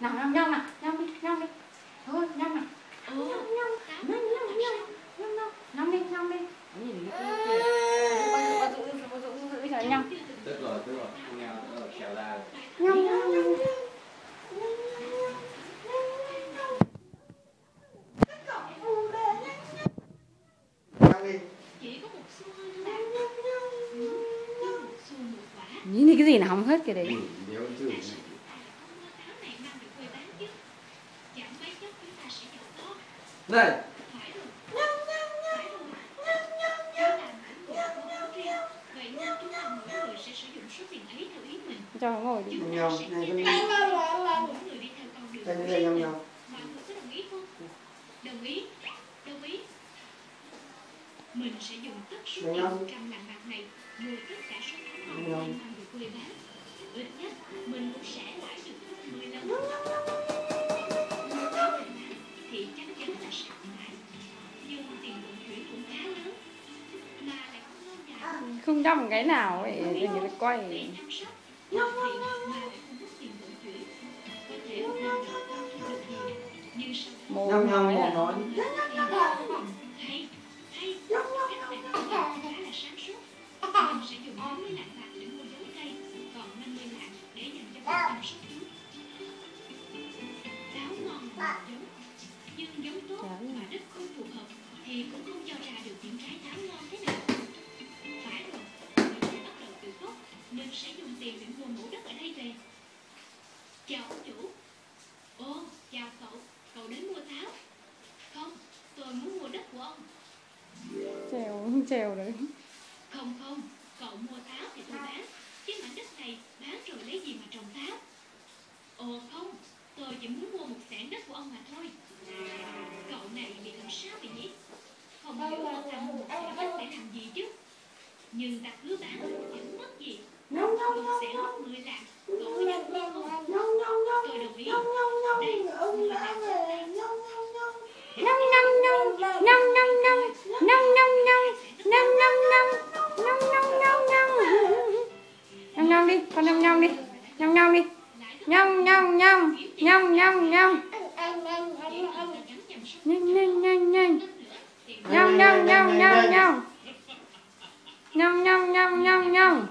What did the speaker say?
Nào nhâm nhâm nào, nhâm đi, nhâm đi. Thôi nhâm nào. Nhâm nhâm nhâm nhâm đi, nhâm đi. Nhìn cái giữ cho nhâm. Tức rồi, không nghe nữa rồi, xèo ra rồi. Nhâm nhâm. Nhìn cái gì là hỏng hết cái đấy. Này. Cho nó ngồi đi. Nhông, này con đi. Đây nhông nhông. Đồng ý. Mình sẽ dùng tất số tiền 100 lạng bạc này mua tất cả số táo ngon mang về quê bán. Ít nhất mình cũng sẽ lãi được gấp 10 lần. Mua táo về bán thì chắc chắn là sạch lãi. Nhưng tiền vận chuyển cũng khá lớn. Mà lại không lâu dài. Không cho một cái nào ấy, tự nhiên nó quay. Mà lại không mất tiền vận chuyển. Có thể một năm đầu không thu được nhiều. Nhưng sau Nhâm nhâm nói. mình sẽ dùng 40 lạng bạc để mua giống cây, còn 50 lạng để dành cho việc chăm sóc chúng. Táo ngon là giống, nhưng giống tốt mà đất không phù hợp thì cũng không cho ra được những trái táo ngon thế nào. Phải rồi, mình phải bắt đầu từ gốc nên sẽ dùng tiền để mua mẫu đất ở đây về. Chào ông chủ. Ồ, chào cậu, cậu đến mua táo? Không, tôi muốn mua đất của ông. Trèo đấy. Không, cậu mua táo thì tôi bán, chứ mảnh đất này bán rồi lấy gì mà trồng táo. Ồ không, tôi chỉ muốn mua một xẻng đất của ông mà thôi. Cậu này bị làm sao vậy nhỉ? Không hiểu cậu ta mua một xẻng đất để làm gì chứ. Nhưng ta cứ bán chẳng mất gì. Một xẻng mất 10 lạng, cậu có nhận mua không? Tôi đồng ý. Đây, 10 lạng trong tay. Nhâm nhâm nhâm, nhâm nhâm nhâm, nhâm nhâm nhâm, nhâm nhâm nhâm, nhâm nhâm nhâm nhâm. Nhâm nhâm đi, con nhâm nhâm đi, nhâm nhâm đi, nhâm nhâm nhâm, nhâm nhâm nhâm, nhanh nhanh nhanh nhanh, nhâm nhâm nhâm nhâm nhâm, nhâm nhâm nhâm nhâm nhâm.